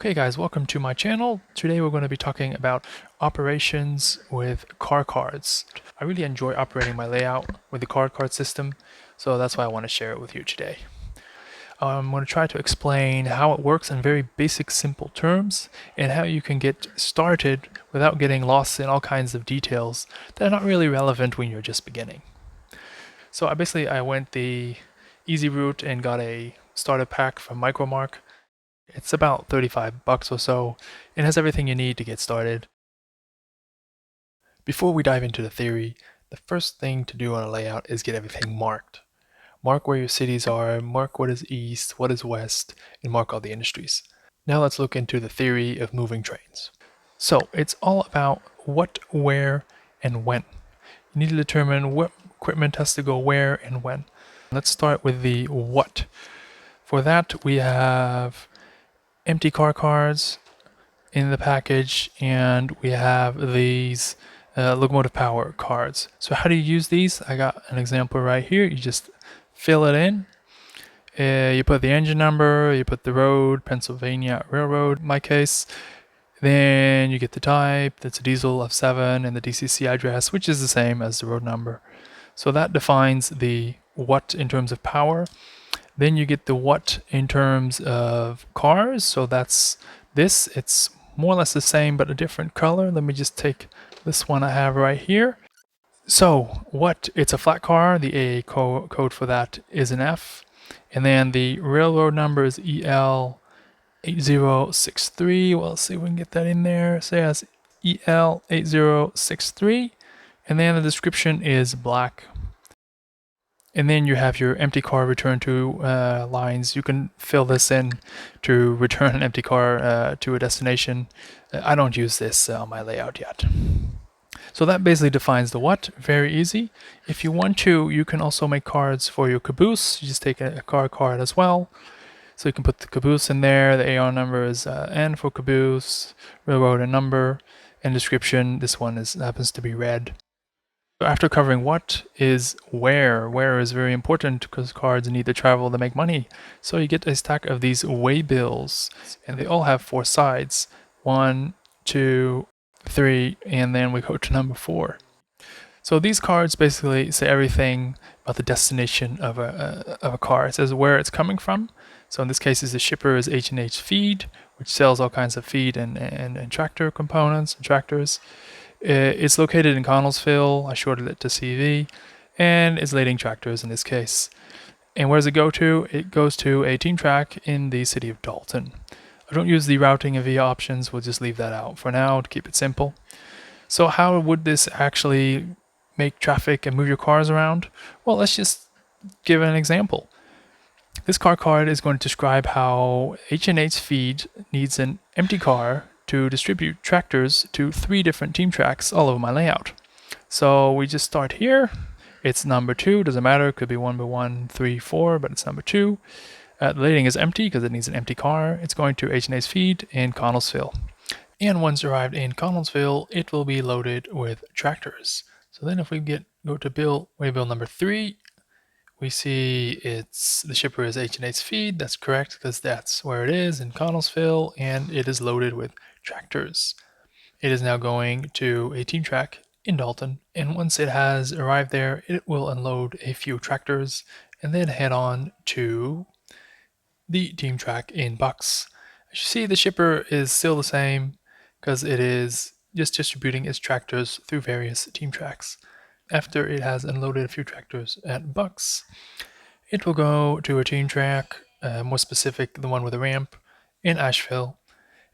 Okay guys, welcome to my channel. Today we're going to be talking about operations with car cards. I really enjoy operating my layout with the card system, so that's why I want to share it with you today. I'm going to try to explain how it works in very basic, simple terms, and how you can get started without getting lost in all kinds of details that are not really relevant when you're just beginning. So I went the easy route and got a starter pack from Micromark. It's about 35 bucks or so, and has everything you need to get started. Before we dive into the theory, the first thing to do on a layout is get everything marked. Mark where your cities are, mark what is east, what is west, and mark all the industries. Now let's look into the theory of moving trains. So it's all about what, where, and when. You need to determine what equipment has to go where and when. Let's start with the what. For that we have empty car cards in the package, and we have these locomotive power cards. So how do you use these? I got an example right here. You just fill it in. You put the engine number, you put the road, Pennsylvania Railroad in my case. Then you get the type, that's a diesel F7, and the DCC address, which is the same as the road number. So that defines the what in terms of power. Then you get the what in terms of cars. So that's this. It's more or less the same, but a different color. Let me just take this one I have right here. So what? It's a flat car. The AA code for that is an F. And then the railroad number is EL8063. Well, let's see if we can get that in there. So yeah, it's EL8063. And then the description is black. And then you have your empty car return to lines. You can fill this in to return an empty car to a destination. I don't use this on my layout yet. So that basically defines the what. Very easy. If you want to, you can also make cards for your caboose. You just take a car card as well. So you can put the caboose in there. The AR number is N for caboose, railroad and number, and description. This one happens to be red. After covering what is where. Where is very important because cards need to travel to make money. So you get a stack of these waybills, and they all have 4 sides. 1, 2, 3, and then we go to number 4. So these cards basically say everything about the destination of a car. It says where it's coming from. So in this case, the shipper is H&H Feed, which sells all kinds of feed and tractor components and tractors. It's located in Connellsville. I shorted it to CV, and it's lading tractors in this case. And where does it go to? It goes to a team track in the city of Dalton. I don't use the routing and via options. We'll just leave that out for now to keep it simple. So how would this actually make traffic and move your cars around? Well, let's just give an example. This car card is going to describe how H&H Feed needs an empty car to distribute tractors to 3 different team tracks all over my layout. So we just start here. It's number 2, doesn't matter, it could be 1 by 1, 3, 4, but it's number 2. The lading is empty because it needs an empty car. It's going to H&H Feed in Connellsville. And once arrived in Connellsville, it will be loaded with tractors. So then if we go to waybill number 3, we see the shipper is H&H Feed. That's correct because that's where it is in Connellsville, and it is loaded with tractors. It is now going to a team track in Dalton, and once it has arrived there, it will unload a few tractors and then head on to the team track in Bucks. As you see, the shipper is still the same because it is just distributing its tractors through various team tracks. After it has unloaded a few tractors at Bucks, it will go to a team track, more specific, the one with a ramp, in Ashville,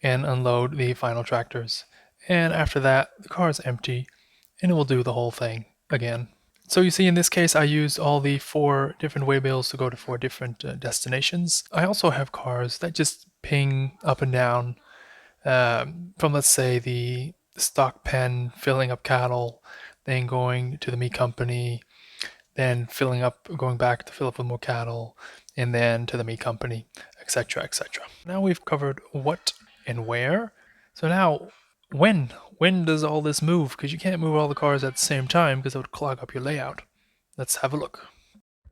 and unload the final tractors. And after that, the car is empty, and it will do the whole thing again. So you see, in this case, I used all the 4 different waybills to go to 4 different destinations. I also have cars that just ping up and down from, let's say, the stock pen, filling up cattle, then going to the meat company, then going back to fill up with more cattle, and then to the meat company, etc., etc. Now we've covered what and where. So now, when? When does all this move? Because you can't move all the cars at the same time because it would clog up your layout. Let's have a look.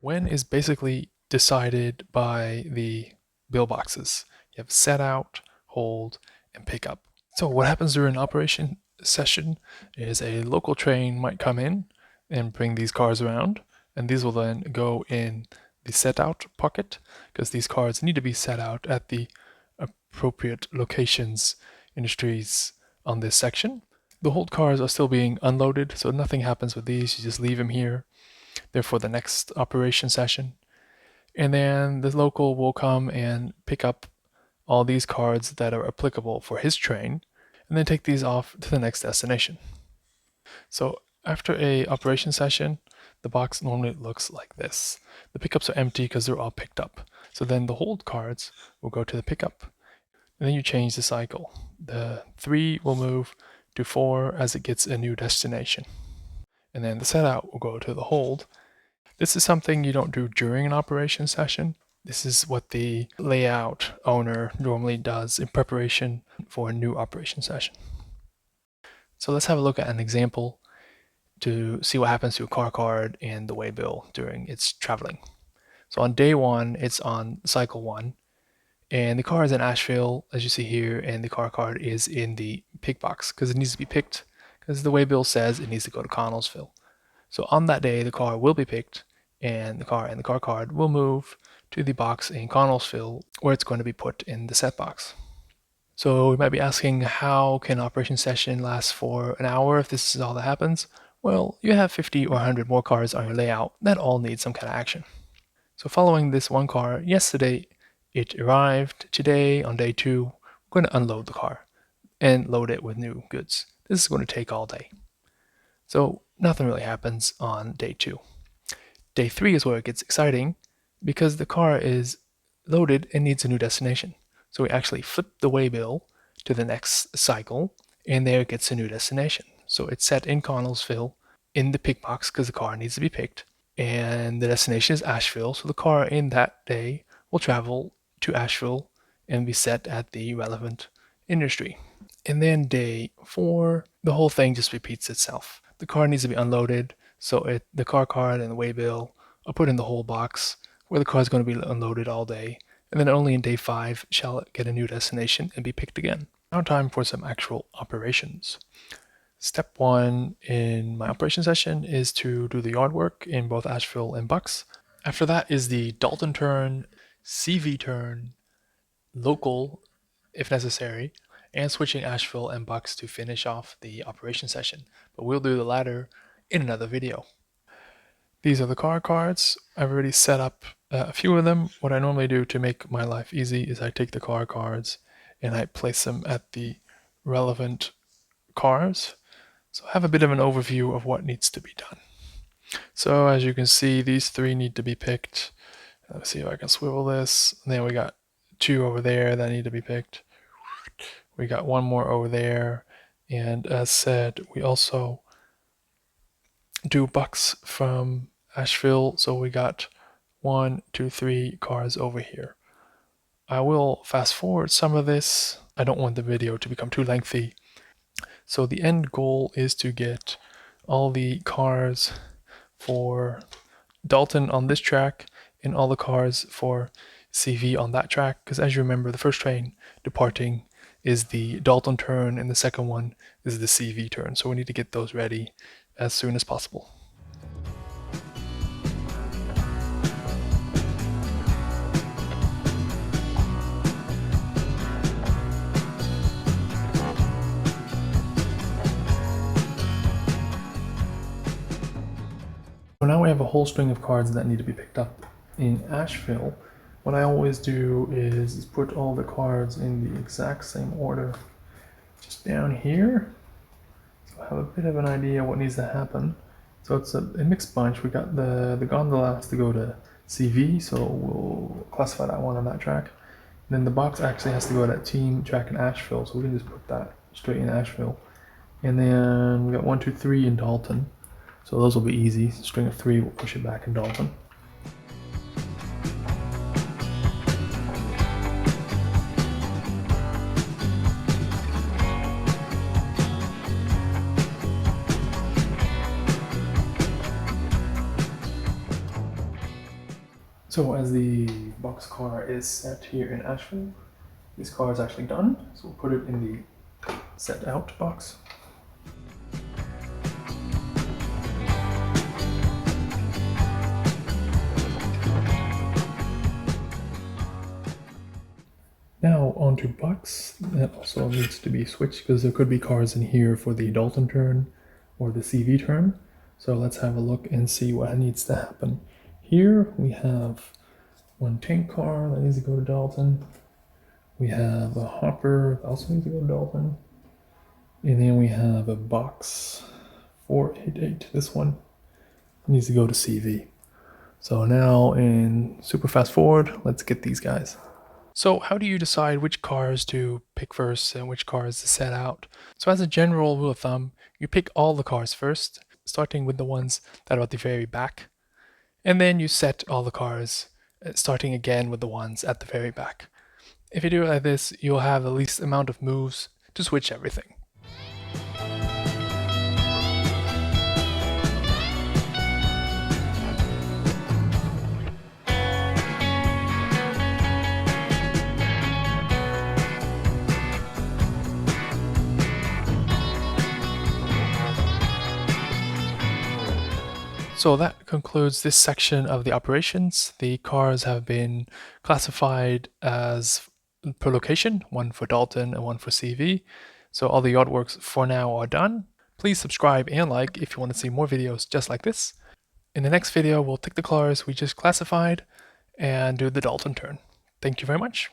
When is basically decided by the bill boxes. You have set out, hold, and pick up. So what happens during an operation session is a local train might come in and bring these cars around, and these will then go in the set out pocket, because these cars need to be set out at the appropriate locations in the streets on this section. The hold cars are still being unloaded, so nothing happens with these. You just leave them here. They're for the next operation session. And then the local will come and pick up all these cards that are applicable for his train, and then take these off to the next destination. So after a operation session, the box normally looks like this. The pickups are empty because they're all picked up. So then the hold cards will go to the pickup. And then you change the cycle. The 3 will move to 4 as it gets a new destination. And then the set out will go to the hold. This is something you don't do during an operation session. This is what the layout owner normally does in preparation for a new operation session. So let's have a look at an example to see what happens to a car card and the waybill during its traveling. So on day 1, it's on cycle 1, and the car is in Ashville, as you see here, and the car card is in the pick box because it needs to be picked, because the waybill says it needs to go to Connellsville. So on that day, the car will be picked, and the car card will move to the box in Connellsville, where it's going to be put in the set box. So we might be asking, how can operation session last for an hour if this is all that happens? Well, you have 50 or 100 more cars on your layout that all need some kind of action. So following this one car, yesterday it arrived. Today, on day 2, we're going to unload the car and load it with new goods. This is going to take all day. So nothing really happens on day 2. Day 3 is where it gets exciting, because the car is loaded and needs a new destination. So we actually flip the waybill to the next cycle, and there it gets a new destination. So it's set in Connellsville in the pick box because the car needs to be picked, and the destination is Asheville. So the car in that day will travel to Asheville and be set at the relevant industry. And then day 4, the whole thing just repeats itself. The car needs to be unloaded, so the car card and the waybill are put in the whole box where the car is going to be unloaded all day, and then only in day 5 shall it get a new destination and be picked again. Now time for some actual operations. Step 1 in my operation session is to do the yard work in both Asheville and Bucks. After that is the Dalton turn, CV turn, local if necessary, and switching Asheville and Bucks to finish off the operation session. But we'll do the latter in another video. These are the car cards. I've already set up a few of them. What I normally do to make my life easy is I take the car cards and I place them at the relevant cars. So I have a bit of an overview of what needs to be done. So as you can see, these 3 need to be picked. Let's see if I can swivel this. And then we got 2 over there that need to be picked. We got 1 more over there. And as said, we also do Bucks from Asheville. So we got 1, 2, 3 cars over here. I will fast forward some of this. I don't want the video to become too lengthy. So the end goal is to get all the cars for Dalton on this track and all the cars for CV on that track, because as you remember, the first train departing is the Dalton turn and the second one is the CV turn. So we need to get those ready as soon as possible. So now we have a whole string of cards that need to be picked up in Asheville. What I always do is put all the cards in the exact same order just down here. So I have a bit of an idea what needs to happen. So it's a mixed bunch. We got the gondola has to go to CV, so we'll classify that one on that track. And then the box actually has to go to that team track in Asheville, so we can just put that straight in Asheville. And then we got 1, 2, 3 in Dalton. So those will be easy. String of 3, we'll push it back in Dalton. So as the boxcar is set here in Asheville, This car is actually done, so we'll put it in the set out box. Now onto bucks. That also needs to be switched because there could be cars in here for the Dalton turn or the CV turn. So let's have a look and see what needs to happen. Here we have one tank car that needs to go to Dalton. We have a hopper that also needs to go to Dalton. And then we have a box 488. This one needs to go to CV. So now in super fast forward, let's get these guys. So how do you decide which cars to pick first and which cars to set out? So as a general rule of thumb, you pick all the cars first, starting with the ones that are at the very back. And then you set all the cars, starting again with the ones at the very back. If you do it like this, you'll have the least amount of moves to switch everything. So that concludes this section of the operations. The cars have been classified as per location, one for Dalton and one for CV. So all the yard works for now are done. Please subscribe and like if you want to see more videos just like this. In the next video, we'll take the cars we just classified and do the Dalton turn. Thank you very much.